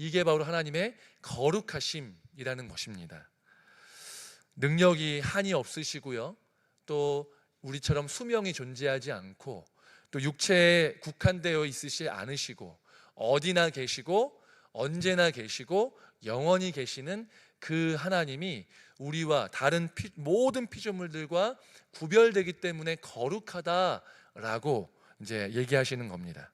이게 바로 하나님의 거룩하심이라는 것입니다. 능력이 한이 없으시고요, 또 우리처럼 수명이 존재하지 않고 또 육체에 국한되어 있으시 않으시고 어디나 계시고 언제나 계시고 영원히 계시는 그 하나님이 우리와 다른 모든 피조물들과 구별되기 때문에 거룩하다라고 이제 얘기하시는 겁니다.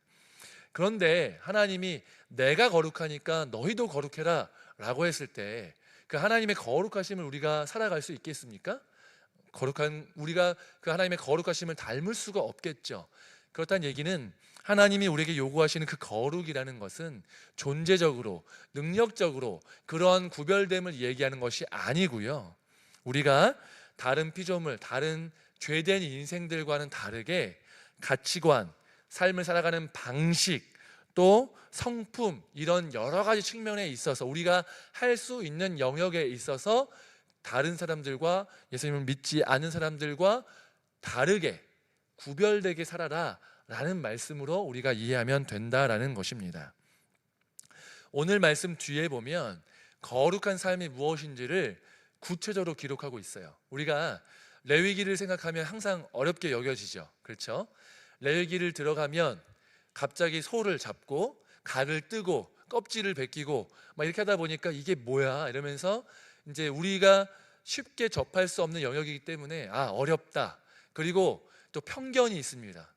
그런데 하나님이 내가 거룩하니까 너희도 거룩해라 라고 했을 때 그 하나님의 거룩하심을 우리가 살아갈 수 있겠습니까? 우리가 그 하나님의 거룩하심을 닮을 수가 없겠죠. 그렇다는 얘기는 하나님이 우리에게 요구하시는 그 거룩이라는 것은 존재적으로, 능력적으로 그러한 구별됨을 얘기하는 것이 아니고요, 우리가 다른 피조물, 다른 죄된 인생들과는 다르게 가치관, 삶을 살아가는 방식, 또 성품, 이런 여러 가지 측면에 있어서 우리가 할 수 있는 영역에 있어서 다른 사람들과, 예수님을 믿지 않은 사람들과 다르게 구별되게 살아라 라는 말씀으로 우리가 이해하면 된다라는 것입니다. 오늘 말씀 뒤에 보면 거룩한 삶이 무엇인지를 구체적으로 기록하고 있어요. 우리가 레위기를 생각하면 항상 어렵게 여겨지죠. 그렇죠? 레위기를 들어가면 갑자기 소를 잡고 각을 뜨고 껍질을 벗기고 막 이렇게 하다 보니까 이게 뭐야 이러면서 이제 우리가 쉽게 접할 수 없는 영역이기 때문에 어렵다. 그리고 또 편견이 있습니다.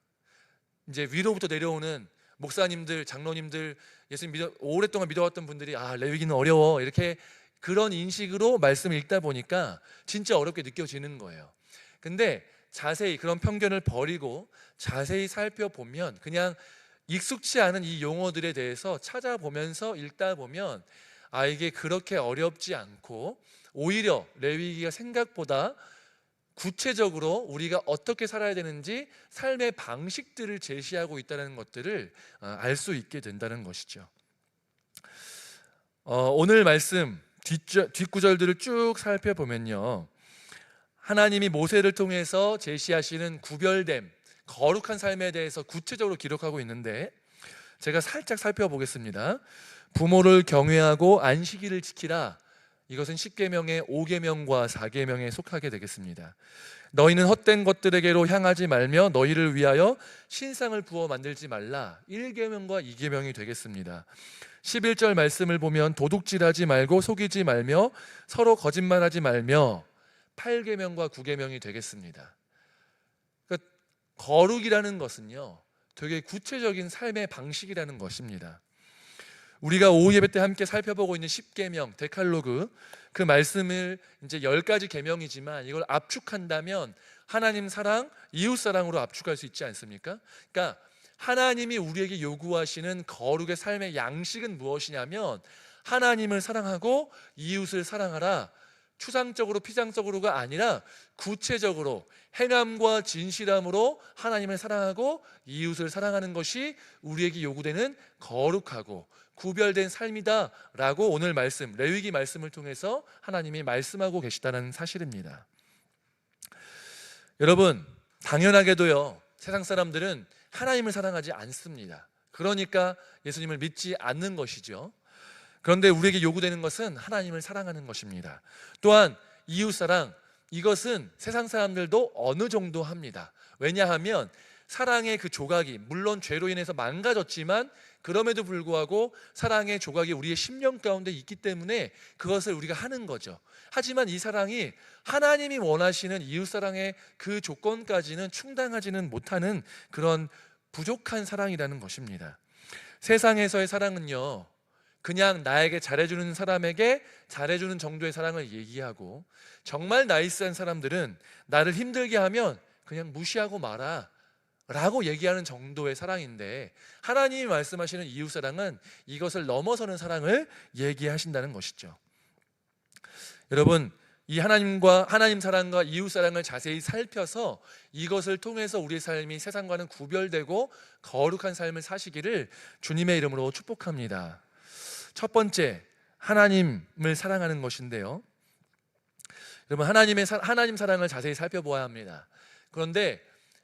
이제 위로부터 내려오는 목사님들, 장로님들, 예수님 오랫동안 믿어왔던 분들이 레위기는 어려워, 이렇게 그런 인식으로 말씀을 읽다 보니까 진짜 어렵게 느껴지는 거예요. 근데 자세히 그런 편견을 버리고 자세히 살펴보면, 그냥 익숙치 않은 이 용어들에 대해서 찾아보면서 읽다 보면 이게 그렇게 어렵지 않고 오히려 레위기가 생각보다 구체적으로 우리가 어떻게 살아야 되는지 삶의 방식들을 제시하고 있다는 것들을 알 수 있게 된다는 것이죠. 오늘 말씀 뒷구절들을 쭉 살펴보면요, 하나님이 모세를 통해서 제시하시는 구별됨, 거룩한 삶에 대해서 구체적으로 기록하고 있는데, 제가 살짝 살펴보겠습니다. 부모를 경외하고 안식일을 지키라. 이것은 10계명의 5계명과 4계명에 속하게 되겠습니다. 너희는 헛된 것들에게로 향하지 말며 너희를 위하여 신상을 부어 만들지 말라. 1계명과 2계명이 되겠습니다. 11절 말씀을 보면 도둑질하지 말고 속이지 말며 서로 거짓말하지 말며 8계명과 9계명이 되겠습니다. 그러니까 거룩이라는 것은요, 되게 구체적인 삶의 방식이라는 것입니다. 우리가 오후 예배 때 함께 살펴보고 있는 10계명, 데칼로그, 그 말씀을 이제 10가지 계명이지만 이걸 압축한다면 하나님 사랑, 이웃 사랑으로 압축할 수 있지 않습니까? 그러니까 하나님이 우리에게 요구하시는 거룩의 삶의 양식은 무엇이냐면 하나님을 사랑하고 이웃을 사랑하라. 추상적으로 피상적으로가 아니라 구체적으로 행함과 진실함으로 하나님을 사랑하고 이웃을 사랑하는 것이 우리에게 요구되는 거룩하고 구별된 삶이다 라고 오늘 말씀, 레위기 말씀을 통해서 하나님이 말씀하고 계시다는 사실입니다. 여러분, 당연하게도요, 세상 사람들은 하나님을 사랑하지 않습니다. 그러니까 예수님을 믿지 않는 것이죠. 그런데 우리에게 요구되는 것은 하나님을 사랑하는 것입니다. 또한 이웃사랑, 이것은 세상 사람들도 어느 정도 합니다. 왜냐하면 사랑의 그 조각이 물론 죄로 인해서 망가졌지만 그럼에도 불구하고 사랑의 조각이 우리의 심령 가운데 있기 때문에 그것을 우리가 하는 거죠. 하지만 이 사랑이 하나님이 원하시는 이웃사랑의 그 조건까지는 충당하지는 못하는 그런 부족한 사랑이라는 것입니다. 세상에서의 사랑은요, 그냥 나에게 잘해주는 사람에게 잘해주는 정도의 사랑을 얘기하고, 정말 나이스한 사람들은 나를 힘들게 하면 그냥 무시하고 마라 라고 얘기하는 정도의 사랑인데, 하나님이 말씀하시는 이웃사랑은 이것을 넘어서는 사랑을 얘기하신다는 것이죠. 여러분, 이 하나님 사랑과 이웃 사랑을 자세히 살펴서 이것을 통해서 우리의 삶이 세상과는 구별되고 거룩한 삶을 사시기를 주님의 이름으로 축복합니다. 첫 번째, 하나님을 사랑하는 것인데요, 여러분, 하나님 사랑을 자세히 살펴보아야 합니다. 그런데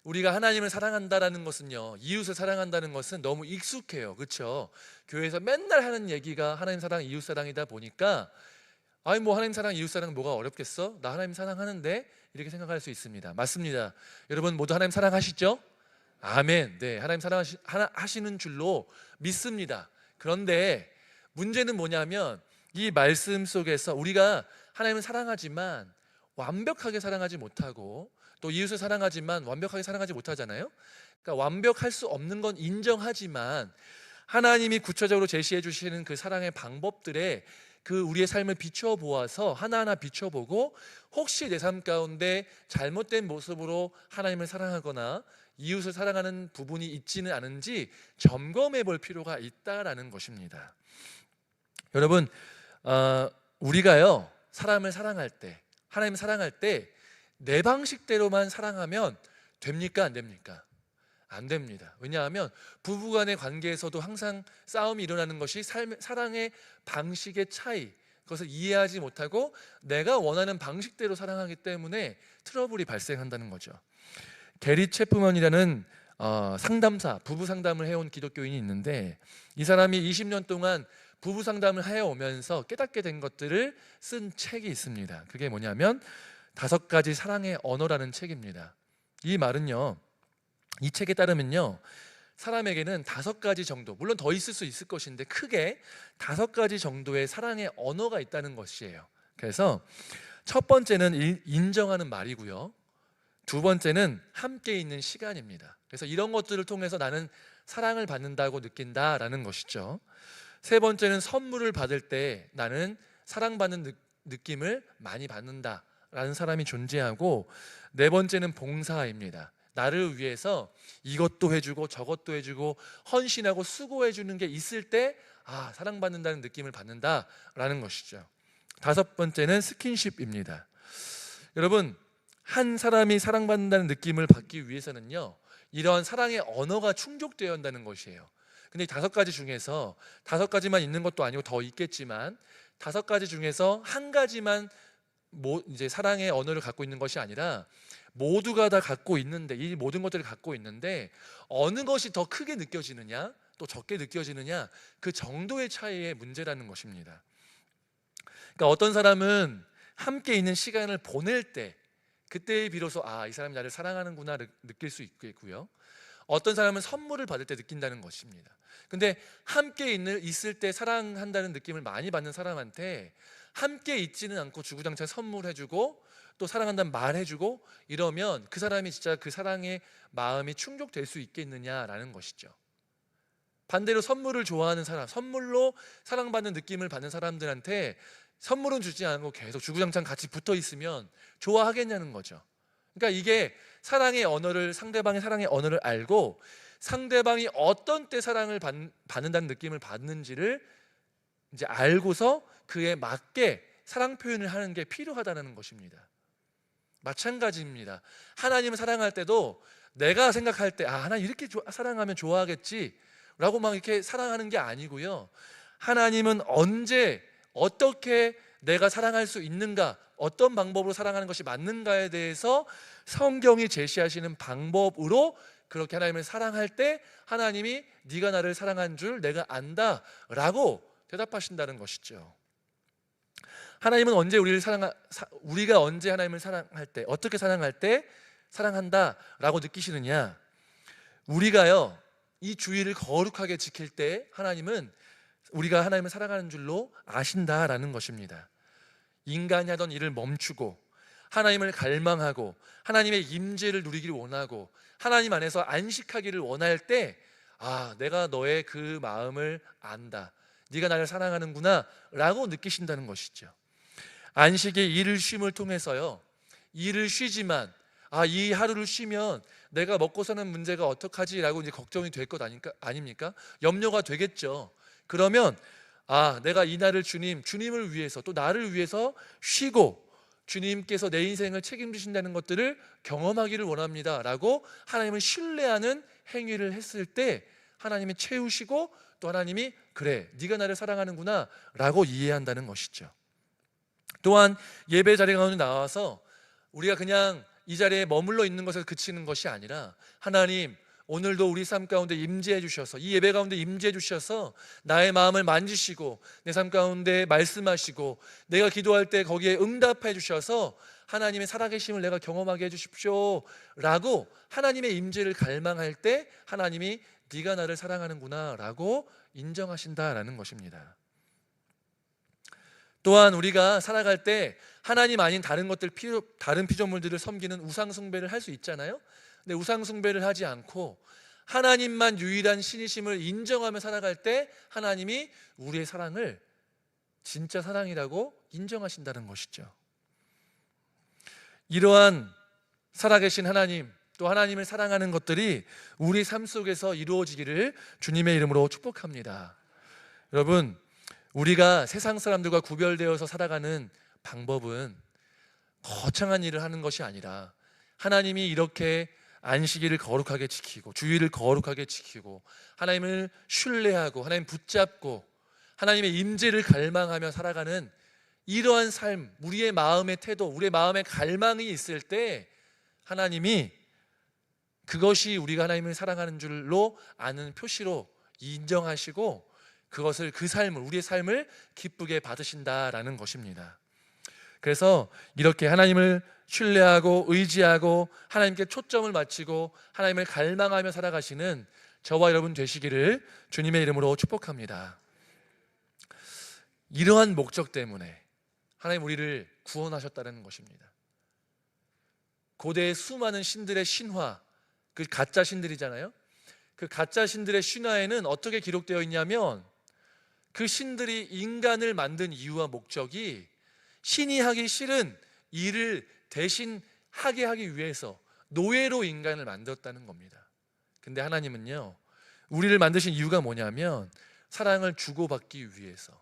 우리가 하나님을 사랑한다라는 것은요, 이웃을 사랑한다는 것은 너무 익숙해요. 그렇죠? 교회에서 맨날 하는 얘기가 하나님 사랑, 이웃 사랑이다 보니까 아니 뭐 하나님 사랑, 이웃 사랑 뭐가 어렵겠어? 나 하나님 사랑하는데 이렇게 생각할 수 있습니다. 맞습니다. 여러분 모두 하나님 사랑하시죠? 아멘. 네, 하나님 사랑하시는 줄로 믿습니다. 그런데 문제는 뭐냐면 이 말씀 속에서 우리가 하나님을 사랑하지만 완벽하게 사랑하지 못하고 또 이웃을 사랑하지만 완벽하게 사랑하지 못하잖아요. 그러니까 완벽할 수 없는 건 인정하지만 하나님이 구체적으로 제시해 주시는 그 사랑의 방법들에 그 우리의 삶을 비춰보아서 하나하나 비춰보고 혹시 내 삶 가운데 잘못된 모습으로 하나님을 사랑하거나 이웃을 사랑하는 부분이 있지는 않은지 점검해 볼 필요가 있다라는 것입니다. 여러분 우리가요 사람을 사랑할 때, 하나님을 사랑할 때 내 방식대로만 사랑하면 됩니까? 안 됩니까? 안 됩니다. 왜냐하면 부부간의 관계에서도 항상 싸움이 일어나는 것이 사랑의 방식의 차이, 그것을 이해하지 못하고 내가 원하는 방식대로 사랑하기 때문에 트러블이 발생한다는 거죠. 게리 채프먼이라는 상담사, 부부 상담을 해온 기독교인이 있는데 이 사람이 20년 동안 부부 상담을 해오면서 깨닫게 된 것들을 쓴 책이 있습니다. 그게 뭐냐면 5가지 사랑의 언어라는 책입니다. 이 말은요, 이 책에 따르면요, 사람에게는 5가지 정도, 물론 더 있을 수 있을 것인데 크게 5가지 정도의 사랑의 언어가 있다는 것이에요. 그래서 첫 번째는 인정하는 말이고요, 두 번째는 함께 있는 시간입니다. 그래서 이런 것들을 통해서 나는 사랑을 받는다고 느낀다라는 것이죠. 세 번째는 선물을 받을 때 나는 사랑받는 느낌을 많이 받는다라는 사람이 존재하고, 네 번째는 봉사입니다. 나를 위해서 이것도 해주고 저것도 해주고 헌신하고 수고해주는 게 있을 때 사랑받는다는 느낌을 받는다라는 것이죠. 5번째는 스킨십입니다. 여러분 한 사람이 사랑받는다는 느낌을 받기 위해서는요, 이런 사랑의 언어가 충족되어야 한다는 것이에요. 근데 5가지 중에서 5가지만 있는 것도 아니고 더 있겠지만 5가지 중에서 한 가지만 이제 사랑의 언어를 갖고 있는 것이 아니라 모두가 다 갖고 있는데, 이 모든 것들을 갖고 있는데 어느 것이 더 크게 느껴지느냐 또 적게 느껴지느냐, 그 정도의 차이의 문제라는 것입니다. 그러니까 어떤 사람은 함께 있는 시간을 보낼 때 그때 비로소 이 사람이 나를 사랑하는구나 느낄 수 있겠고요, 어떤 사람은 선물을 받을 때 느낀다는 것입니다. 근데 함께 있을 때 사랑한다는 느낌을 많이 받는 사람한테 함께 있지는 않고 주구장창 선물해주고 또 사랑한다는 말해주고 이러면 그 사람이 진짜 그 사랑의 마음이 충족될 수 있겠느냐라는 것이죠. 반대로 선물을 좋아하는 사람, 선물로 사랑받는 느낌을 받는 사람들한테 선물은 주지 않고 계속 주구장창 같이 붙어 있으면 좋아하겠냐는 거죠. 그러니까 이게 사랑의 언어를, 상대방의 사랑의 언어를 알고 상대방이 어떤 때 사랑을 받는다는 느낌을 받는지를 이제 알고서 그에 맞게 사랑 표현을 하는 게 필요하다는 것입니다. 마찬가지입니다. 하나님을 사랑할 때도 내가 생각할 때 하나님 이렇게 사랑하면 좋아하겠지 라고 막 이렇게 사랑하는 게 아니고요, 하나님은 언제 어떻게 내가 사랑할 수 있는가, 어떤 방법으로 사랑하는 것이 맞는가에 대해서 성경이 제시하시는 방법으로 그렇게 하나님을 사랑할 때 하나님이 네가 나를 사랑한 줄 내가 안다 라고 대답하신다는 것이죠. 하나님은 언제 우리가 언제 하나님을 사랑할 때, 어떻게 사랑할 때 사랑한다 라고 느끼시느냐, 우리가요 이 주의를 거룩하게 지킬 때 하나님은 우리가 하나님을 사랑하는 줄로 아신다라는 것입니다. 인간이 하던 일을 멈추고 하나님을 갈망하고 하나님의 임재를 누리기를 원하고 하나님 안에서 안식하기를 원할 때 내가 너의 그 마음을 안다, 네가 나를 사랑하는구나 라고 느끼신다는 것이죠. 안식의 일을 쉼을 통해서요, 일을 쉬지만 이 하루를 쉬면 내가 먹고 사는 문제가 어떡하지 라고 이제 걱정이 될 것 아닙니까? 염려가 되겠죠. 그러면 내가 이날을 주님을 위해서 또 나를 위해서 쉬고 주님께서 내 인생을 책임지신다는 것들을 경험하기를 원합니다 라고 하나님을 신뢰하는 행위를 했을 때 하나님이 채우시고 또 하나님이 그래 네가 나를 사랑하는구나 라고 이해한다는 것이죠. 또한 예배 자리 가운데 나와서 우리가 그냥 이 자리에 머물러 있는 것에 그치는 것이 아니라 하나님 오늘도 우리 삶 가운데 임재해 주셔서 이 예배 가운데 임재해 주셔서 나의 마음을 만지시고 내 삶 가운데 말씀하시고 내가 기도할 때 거기에 응답해 주셔서 하나님의 살아계심을 내가 경험하게 해주십시오 라고 하나님의 임재를 갈망할 때 하나님이 네가 나를 사랑하는구나 라고 인정하신다라는 것입니다. 또한 우리가 살아갈 때 하나님 아닌 다른 것들, 다른 피조물들을 섬기는 우상 숭배를 할 수 있잖아요. 근데 우상 숭배를 하지 않고 하나님만 유일한 신이심을 인정하며 살아갈 때 하나님이 우리의 사랑을 진짜 사랑이라고 인정하신다는 것이죠. 이러한 살아계신 하나님, 또 하나님을 사랑하는 것들이 우리 삶 속에서 이루어지기를 주님의 이름으로 축복합니다. 여러분, 우리가 세상 사람들과 구별되어서 살아가는 방법은 거창한 일을 하는 것이 아니라 하나님이 이렇게 안식일을 거룩하게 지키고 주일을 거룩하게 지키고 하나님을 신뢰하고 하나님 붙잡고 하나님의 임재를 갈망하며 살아가는 이러한 삶, 우리의 마음의 태도, 우리의 마음의 갈망이 있을 때 하나님이 그것이 우리가 하나님을 사랑하는 줄로 아는 표시로 인정하시고 그것을 그 삶을 우리의 삶을 기쁘게 받으신다라는 것입니다. 그래서 이렇게 하나님을 신뢰하고 의지하고 하나님께 초점을 맞추고 하나님을 갈망하며 살아가시는 저와 여러분 되시기를 주님의 이름으로 축복합니다. 이러한 목적 때문에 하나님 우리를 구원하셨다는 것입니다. 고대의 수많은 신들의 신화, 그 가짜 신들이잖아요. 그 가짜 신들의 신화에는 어떻게 기록되어 있냐면 그 신들이 인간을 만든 이유와 목적이 신이 하기 싫은 일을 대신 하게 하기 위해서 노예로 인간을 만들었다는 겁니다. 근데 하나님은요, 우리를 만드신 이유가 뭐냐면 사랑을 주고받기 위해서,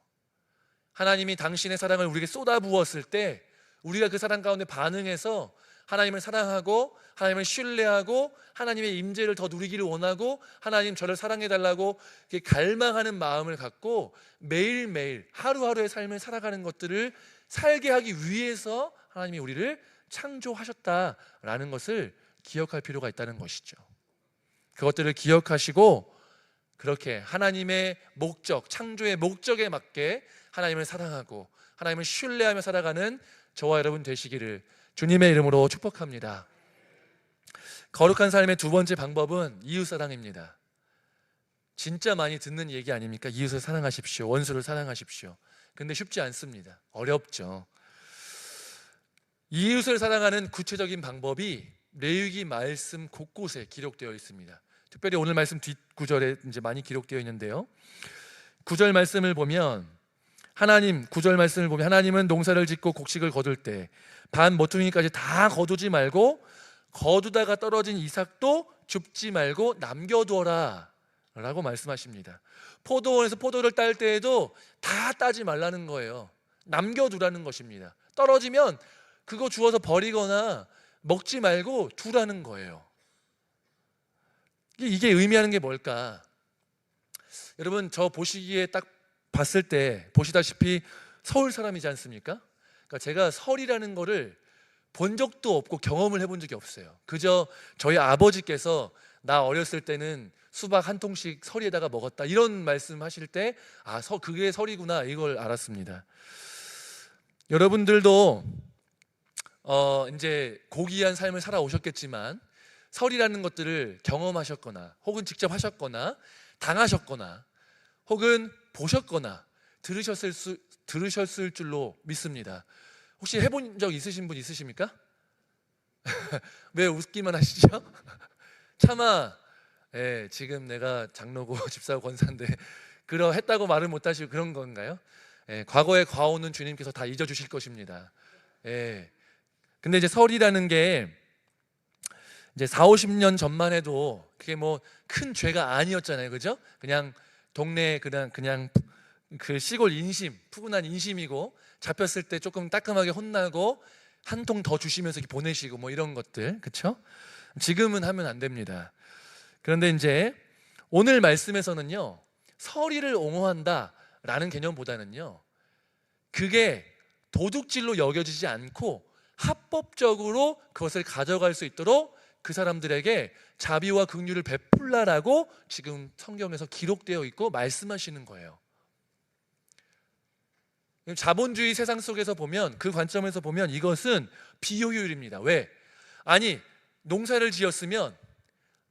하나님이 당신의 사랑을 우리에게 쏟아부었을 때 우리가 그 사랑 가운데 반응해서 하나님을 사랑하고 하나님을 신뢰하고 하나님의 임재를 더 누리기를 원하고 하나님 저를 사랑해달라고 갈망하는 마음을 갖고 매일매일 하루하루의 삶을 살아가는 것들을 살게 하기 위해서 하나님이 우리를 창조하셨다라는 것을 기억할 필요가 있다는 것이죠. 그것들을 기억하시고 그렇게 하나님의 목적, 창조의 목적에 맞게 하나님을 사랑하고 하나님을 신뢰하며 살아가는 저와 여러분 되시기를 주님의 이름으로 축복합니다. 거룩한 삶의 두 번째 방법은 이웃사랑입니다. 진짜 많이 듣는 얘기 아닙니까? 이웃을 사랑하십시오, 원수를 사랑하십시오. 근데 쉽지 않습니다. 어렵죠. 이웃을 사랑하는 구체적인 방법이 레위기 말씀 곳곳에 기록되어 있습니다. 특별히 오늘 말씀 뒷구절에 이제 많이 기록되어 있는데요. 9절 말씀을 보면 9절 말씀을 보면 하나님은 농사를 짓고 곡식을 거둘 때 반 모퉁이까지 다 거두지 말고 거두다가 떨어진 이삭도 줍지 말고 남겨두어라 라고 말씀하십니다. 포도원에서 포도를 딸 때에도 다 따지 말라는 거예요. 남겨두라는 것입니다. 떨어지면 그거 주워서 버리거나 먹지 말고 두라는 거예요. 이게 의미하는 게 뭘까? 여러분, 저 보시기에 딱 봤을 때 보시다시피 서울 사람이지 않습니까? 그러니까 제가 설이라는 거를 본 적도 없고 경험을 해본 적이 없어요. 그저 저희 아버지께서 나 어렸을 때는 수박 한 통씩 설이에다가 먹었다 이런 말씀하실 때 그게 설이구나 이걸 알았습니다. 여러분들도 이제 고귀한 삶을 살아오셨겠지만 설이라는 것들을 경험하셨거나 혹은 직접 하셨거나 당하셨거나 혹은 보셨거나 들으셨을 줄로 믿습니다. 혹시 해본 적 있으신 분 있으십니까? 왜 웃기만 하시죠? 차마 지금 내가 장로고 집사고 권사인데 했다고 말을 못하시고 그런 건가요? 과거의 과오는 주님께서 다 잊어주실 것입니다. 근데 이제 설이라는 게 이제 40-50년 전만 해도 그게 뭐 큰 죄가 아니었잖아요, 그죠? 그냥 동네 그냥 그 시골 인심, 푸근한 인심이고 잡혔을 때 조금 따끔하게 혼나고 한 통 더 주시면서 보내시고 뭐 이런 것들, 그렇죠? 지금은 하면 안 됩니다. 그런데 이제 오늘 말씀에서는요, 설의를 옹호한다라는 개념보다는요, 그게 도둑질로 여겨지지 않고 합법적으로 그것을 가져갈 수 있도록 그 사람들에게 자비와 긍휼을 베풀라라고 지금 성경에서 기록되어 있고 말씀하시는 거예요. 자본주의 세상 속에서 보면, 그 관점에서 보면 이것은 비효율입니다. 왜? 아니, 농사를 지었으면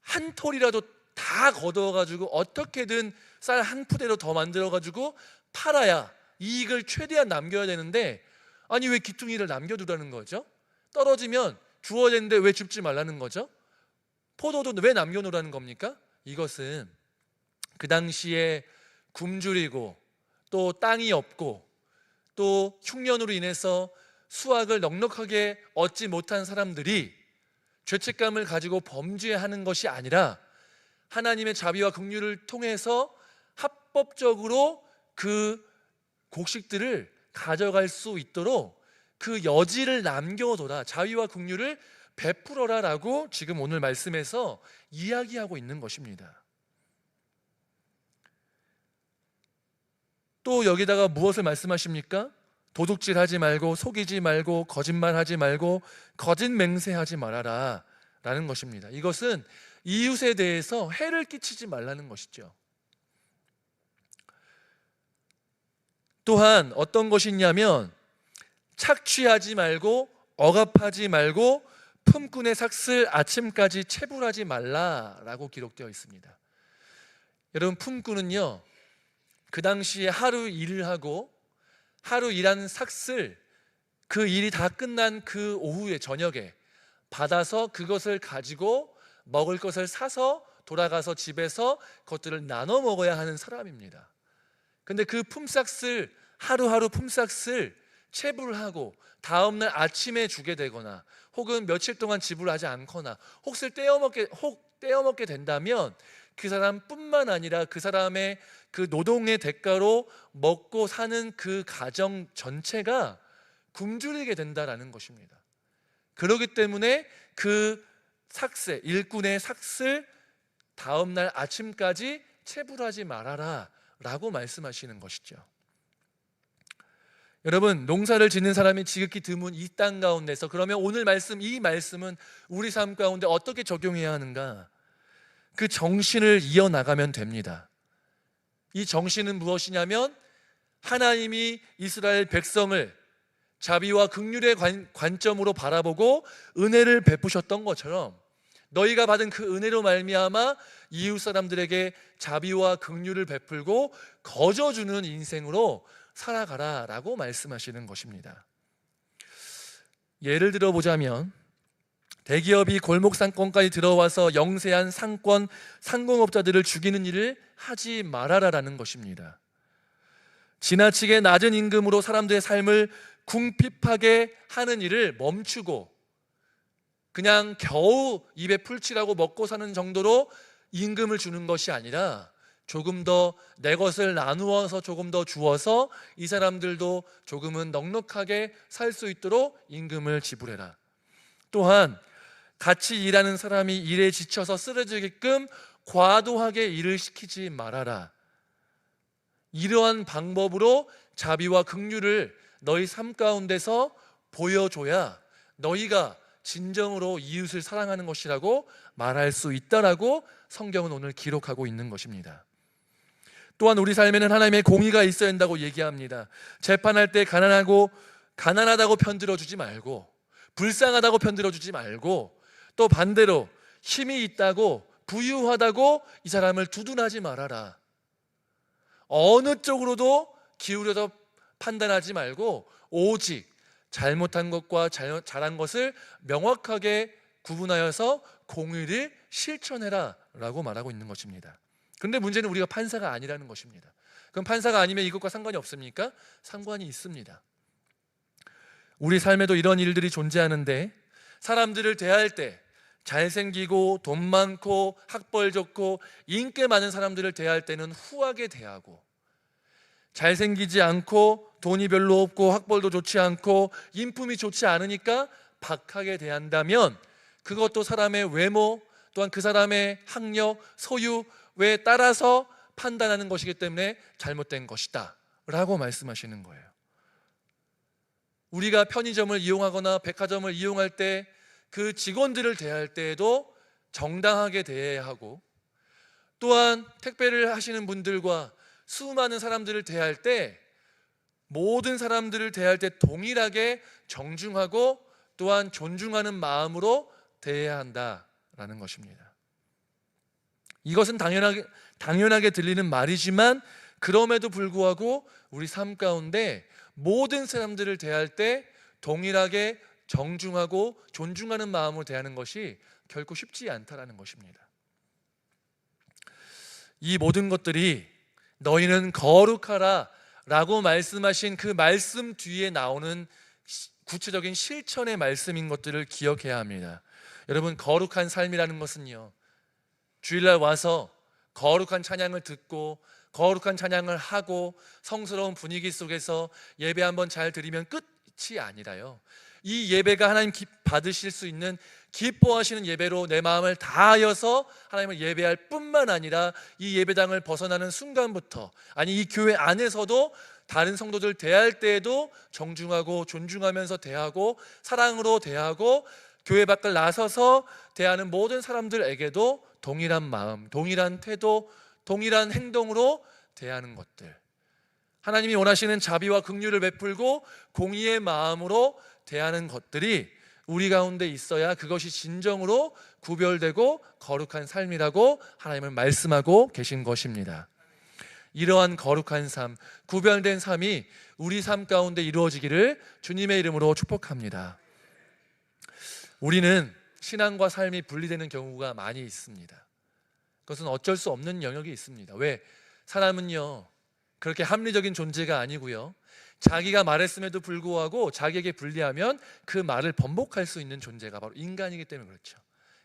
한 톨이라도 다 걷어가지고 어떻게든 쌀 한 푸대로 더 만들어가지고 팔아야 이익을 최대한 남겨야 되는데, 아니 왜 기퉁이를 남겨두라는 거죠? 떨어지면 주어야 되는데 왜 줍지 말라는 거죠? 포도도 왜 남겨놓으라는 겁니까? 이것은 그 당시에 굶주리고 또 땅이 없고 또 흉년으로 인해서 수확을 넉넉하게 얻지 못한 사람들이 죄책감을 가지고 범죄하는 것이 아니라 하나님의 자비와 긍휼을 통해서 합법적으로 그 곡식들을 가져갈 수 있도록 그 여지를 남겨둬라, 자비와 긍휼을 베풀어라라고 지금 오늘 말씀에서 이야기하고 있는 것입니다. 또 여기다가 무엇을 말씀하십니까? 도둑질하지 말고, 속이지 말고, 거짓말하지 말고, 거짓 맹세하지 말아라 라는 것입니다. 이것은 이웃에 대해서 해를 끼치지 말라는 것이죠. 또한 어떤 것이 있냐면 착취하지 말고, 억압하지 말고, 품꾼의 삭슬 아침까지 체불하지 말라라고 기록되어 있습니다. 여러분, 품꾼은요, 그 당시에 하루 일을 하고 하루 일한 삭슬, 그 일이 다 끝난 그 오후에, 저녁에 받아서 그것을 가지고 먹을 것을 사서 돌아가서 집에서 그것들을 나눠 먹어야 하는 사람입니다. 근데 그 품삯을, 하루하루 품삯을 체불하고 다음날 아침에 주게 되거나 혹은 며칠 동안 지불하지 않거나 혹 떼어먹게 된다면 그 사람뿐만 아니라 그 사람의 그 노동의 대가로 먹고 사는 그 가정 전체가 굶주리게 된다라는 것입니다. 그렇기 때문에 그 삭세, 일꾼의 삭슬 다음날 아침까지 체불하지 말아라 라고 말씀하시는 것이죠. 여러분, 농사를 짓는 사람이 지극히 드문 이 땅 가운데서, 그러면 오늘 말씀, 이 말씀은 우리 삶 가운데 어떻게 적용해야 하는가? 그 정신을 이어나가면 됩니다. 이 정신은 무엇이냐면 하나님이 이스라엘 백성을 자비와 긍휼의 관점으로 바라보고 은혜를 베푸셨던 것처럼 너희가 받은 그 은혜로 말미암아 이웃 사람들에게 자비와 긍휼을 베풀고 거저주는 인생으로 살아가라라고 말씀하시는 것입니다. 예를 들어 보자면 대기업이 골목 상권까지 들어와서 영세한 상권 상공업자들을 죽이는 일을 하지 말아라라는 것입니다. 지나치게 낮은 임금으로 사람들의 삶을 궁핍하게 하는 일을 멈추고 그냥 겨우 입에 풀칠하고 먹고 사는 정도로 임금을 주는 것이 아니라 조금 더 내 것을 나누어서 조금 더 주어서 이 사람들도 조금은 넉넉하게 살 수 있도록 임금을 지불해라. 또한 같이 일하는 사람이 일에 지쳐서 쓰러지게끔 과도하게 일을 시키지 말아라. 이러한 방법으로 자비와 긍휼을 너희 삶 가운데서 보여줘야 너희가 진정으로 이웃을 사랑하는 것이라고 말할 수 있다라고 성경은 오늘 기록하고 있는 것입니다. 또한 우리 삶에는 하나님의 공의가 있어야 한다고 얘기합니다. 재판할 때 가난하다고 편들어주지 말고, 불쌍하다고 편들어주지 말고, 또 반대로 힘이 있다고, 부유하다고 이 사람을 두둔하지 말아라. 어느 쪽으로도 기울여서 판단하지 말고 오직 잘못한 것과 잘한 것을 명확하게 구분하여서 공의를 실천해라 라고 말하고 있는 것입니다. 그런데 문제는 우리가 판사가 아니라는 것입니다. 그럼 판사가 아니면 이것과 상관이 없습니까? 상관이 있습니다. 우리 삶에도 이런 일들이 존재하는데, 사람들을 대할 때 잘생기고 돈 많고 학벌 좋고 인기 많은 사람들을 대할 때는 후하게 대하고, 잘생기지 않고 돈이 별로 없고 학벌도 좋지 않고 인품이 좋지 않으니까 박하게 대한다면 그것도 사람의 외모 또한 그 사람의 학력, 소유에 따라서 판단하는 것이기 때문에 잘못된 것이다 라고 말씀하시는 거예요. 우리가 편의점을 이용하거나 백화점을 이용할 때 그 직원들을 대할 때에도 정당하게 대해야 하고, 또한 택배를 하시는 분들과 수많은 사람들을 대할 때 모든 사람들을 대할 때 동일하게 정중하고 또한 존중하는 마음으로 대해야 한다라는 것입니다. 이것은 당연하게 들리는 말이지만 그럼에도 불구하고 우리 삶 가운데 모든 사람들을 대할 때 동일하게 정중하고 존중하는 마음으로 대하는 것이 결코 쉽지 않다라는 것입니다. 이 모든 것들이 너희는 거룩하라 라고 말씀하신 그 말씀 뒤에 나오는 구체적인 실천의 말씀인 것들을 기억해야 합니다. 여러분, 거룩한 삶이라는 것은요, 주일날 와서 거룩한 찬양을 듣고 거룩한 찬양을 하고 성스러운 분위기 속에서 예배 한번 잘 드리면 끝이 아니라요, 이 예배가 하나님 받으실 수 있는 기뻐하시는 예배로 내 마음을 다하여서 하나님을 예배할 뿐만 아니라 이 예배당을 벗어나는 순간부터, 아니 이 교회 안에서도 다른 성도들 대할 때에도 정중하고 존중하면서 대하고 사랑으로 대하고 교회 밖을 나서서 대하는 모든 사람들에게도 동일한 마음, 동일한 태도, 동일한 행동으로 대하는 것들, 하나님이 원하시는 자비와 긍휼을 베풀고 공의의 마음으로 대하는 것들이 우리 가운데 있어야 그것이 진정으로 구별되고 거룩한 삶이라고 하나님은 말씀하고 계신 것입니다. 이러한 거룩한 삶, 구별된 삶이 우리 삶 가운데 이루어지기를 주님의 이름으로 축복합니다. 우리는 신앙과 삶이 분리되는 경우가 많이 있습니다. 그것은 어쩔 수 없는 영역이 있습니다. 왜? 사람은요, 그렇게 합리적인 존재가 아니고요, 자기가 말했음에도 불구하고 자기에게 불리하면 그 말을 번복할 수 있는 존재가 바로 인간이기 때문에 그렇죠.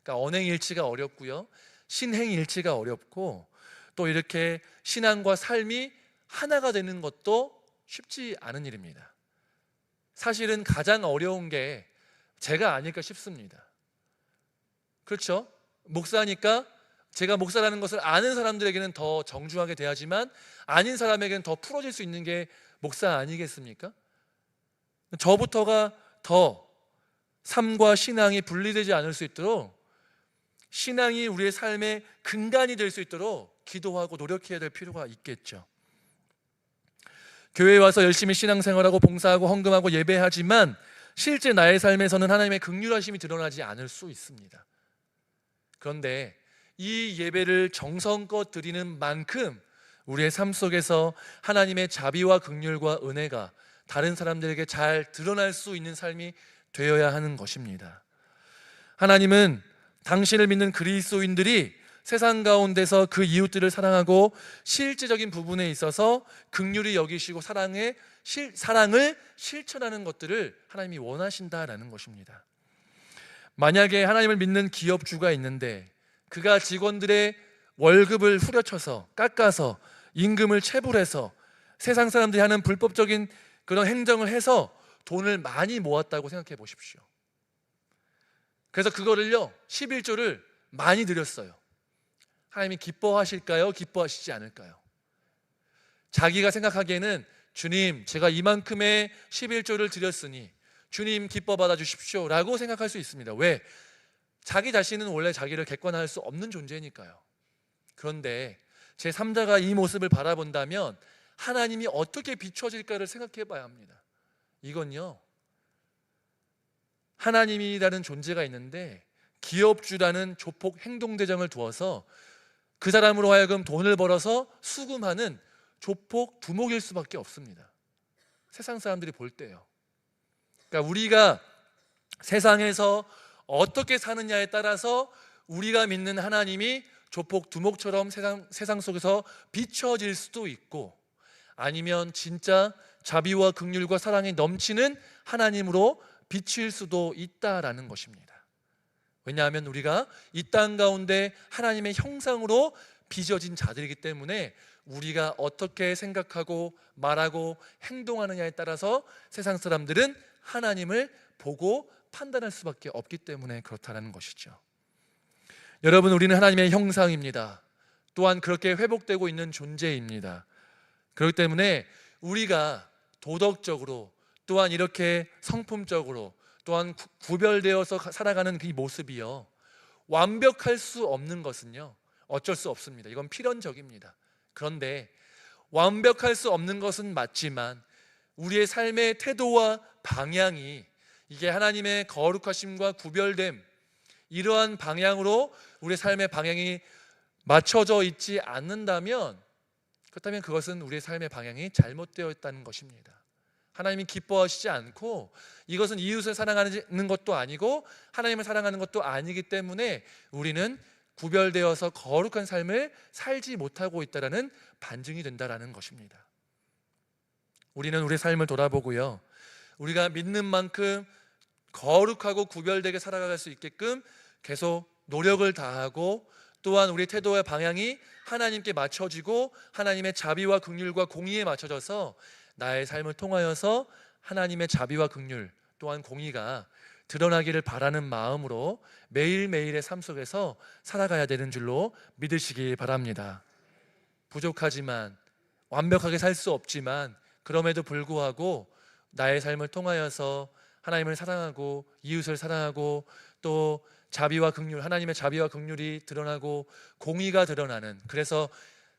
그러니까 언행일치가 어렵고요, 신행일치가 어렵고, 또 이렇게 신앙과 삶이 하나가 되는 것도 쉽지 않은 일입니다. 사실은 가장 어려운 게 제가 아닐까 싶습니다. 그렇죠? 목사니까 제가 목사라는 것을 아는 사람들에게는 더 정중하게 대하지만 아닌 사람에게는 더 풀어질 수 있는 게 목사 아니겠습니까? 저부터가 더 삶과 신앙이 분리되지 않을 수 있도록, 신앙이 우리의 삶의 근간이 될 수 있도록 기도하고 노력해야 될 필요가 있겠죠. 교회에 와서 열심히 신앙생활하고 봉사하고 헌금하고 예배하지만 실제 나의 삶에서는 하나님의 긍휼하심이 드러나지 않을 수 있습니다. 그런데 이 예배를 정성껏 드리는 만큼 우리의 삶 속에서 하나님의 자비와 긍휼과 은혜가 다른 사람들에게 잘 드러날 수 있는 삶이 되어야 하는 것입니다. 하나님은 당신을 믿는 그리스도인들이 세상 가운데서 그 이웃들을 사랑하고 실제적인 부분에 있어서 긍휼히 여기시고 사랑을 실천하는 것들을 하나님이 원하신다라는 것입니다. 만약에 하나님을 믿는 기업주가 있는데 그가 직원들의 월급을 후려쳐서 깎아서 임금을 체불해서 세상 사람들이 하는 불법적인 그런 행정을 해서 돈을 많이 모았다고 생각해 보십시오. 그래서 그거를요 11조를 많이 드렸어요. 하나님이 기뻐하실까요? 기뻐하시지 않을까요? 자기가 생각하기에는 주님, 제가 이만큼의 11조를 드렸으니 주님 기뻐 받아 주십시오 라고 생각할 수 있습니다. 왜? 자기 자신은 원래 자기를 객관화할 수 없는 존재니까요. 그런데 제3자가 이 모습을 바라본다면 하나님이 어떻게 비춰질까를 생각해 봐야 합니다. 이건요, 하나님이라는 존재가 있는데 기업주라는 조폭 행동대장을 두어서 그 사람으로 하여금 돈을 벌어서 수금하는 조폭 두목일 수밖에 없습니다. 세상 사람들이 볼 때요. 그러니까 우리가 세상에서 어떻게 사느냐에 따라서 우리가 믿는 하나님이 조폭 두목처럼 세상 속에서 비춰질 수도 있고, 아니면 진짜 자비와 긍휼과 사랑이 넘치는 하나님으로 비칠 수도 있다라는 것입니다. 왜냐하면 우리가 이 땅 가운데 하나님의 형상으로 빚어진 자들이기 때문에 우리가 어떻게 생각하고 말하고 행동하느냐에 따라서 세상 사람들은 하나님을 보고 판단할 수밖에 없기 때문에 그렇다는 것이죠. 여러분, 우리는 하나님의 형상입니다. 또한 그렇게 회복되고 있는 존재입니다. 그렇기 때문에 우리가 도덕적으로 또한 이렇게 성품적으로 또한 구별되어서 살아가는 그 모습이요, 완벽할 수 없는 것은요 어쩔 수 없습니다. 이건 필연적입니다. 그런데 완벽할 수 없는 것은 맞지만 우리의 삶의 태도와 방향이 이게 하나님의 거룩하심과 구별됨, 이러한 방향으로 우리의 삶의 방향이 맞춰져 있지 않는다면, 그렇다면 그것은 우리의 삶의 방향이 잘못되어 있다는 것입니다. 하나님이 기뻐하시지 않고, 이것은 이웃을 사랑하는 것도 아니고 하나님을 사랑하는 것도 아니기 때문에 우리는 구별되어서 거룩한 삶을 살지 못하고 있다는 반증이 된다는 것입니다. 우리는 우리의 삶을 돌아보고요, 우리가 믿는 만큼 거룩하고 구별되게 살아갈 수 있게끔 계속 노력을 다하고, 또한 우리의 태도와 방향이 하나님께 맞춰지고 하나님의 자비와 긍휼과 공의에 맞춰져서 나의 삶을 통하여서 하나님의 자비와 긍휼 또한 공의가 드러나기를 바라는 마음으로 매일매일의 삶 속에서 살아가야 되는 줄로 믿으시기 바랍니다. 부족하지만, 완벽하게 살 수 없지만, 그럼에도 불구하고 나의 삶을 통하여서 하나님을 사랑하고 이웃을 사랑하고 또 자비와 긍휼, 하나님의 자비와 긍휼이 드러나고 공의가 드러나는, 그래서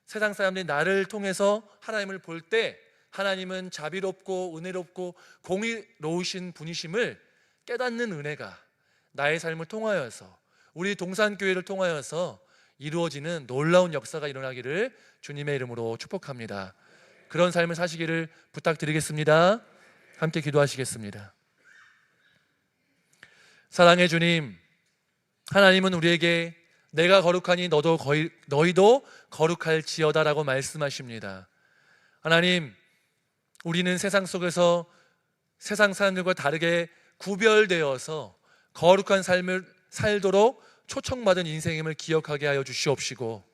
세상 사람들이 나를 통해서 하나님을 볼 때 하나님은 자비롭고 은혜롭고 공의로우신 분이심을 깨닫는 은혜가 나의 삶을 통하여서, 우리 동산교회를 통하여서 이루어지는 놀라운 역사가 일어나기를 주님의 이름으로 축복합니다. 그런 삶을 사시기를 부탁드리겠습니다. 함께 기도하시겠습니다. 사랑의 주님, 하나님은 우리에게 내가 거룩하니 너희도 거룩할지어다라고 말씀하십니다. 하나님, 우리는 세상 속에서 세상 사람들과 다르게 구별되어서 거룩한 삶을 살도록 초청받은 인생임을 기억하게 하여 주시옵시고,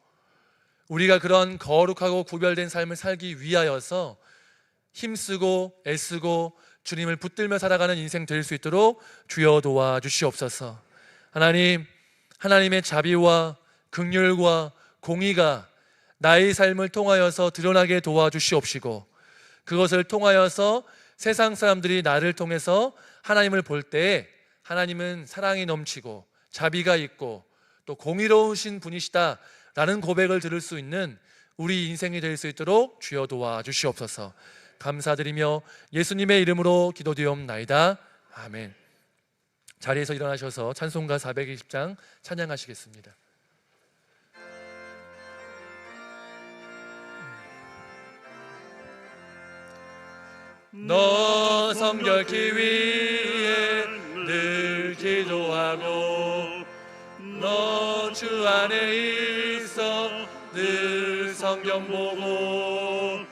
우리가 그런 거룩하고 구별된 삶을 살기 위하여서 힘쓰고 애쓰고 주님을 붙들며 살아가는 인생 될 수 있도록 주여 도와주시옵소서. 하나님, 하나님의 자비와 긍휼과 공의가 나의 삶을 통하여서 드러나게 도와주시옵시고, 그것을 통하여서 세상 사람들이 나를 통해서 하나님을 볼 때 하나님은 사랑이 넘치고 자비가 있고 또 공의로우신 분이시다 라는 고백을 들을 수 있는 우리 인생이 될 수 있도록 주여 도와주시옵소서. 감사드리며 예수님의 이름으로 기도드리옵나이다. 아멘. 자리에서 일어나셔서 찬송가 420장 찬양하시겠습니다. 너 성결케 위해 늘 기도하고 너 주 안에 있어 늘 성경 보고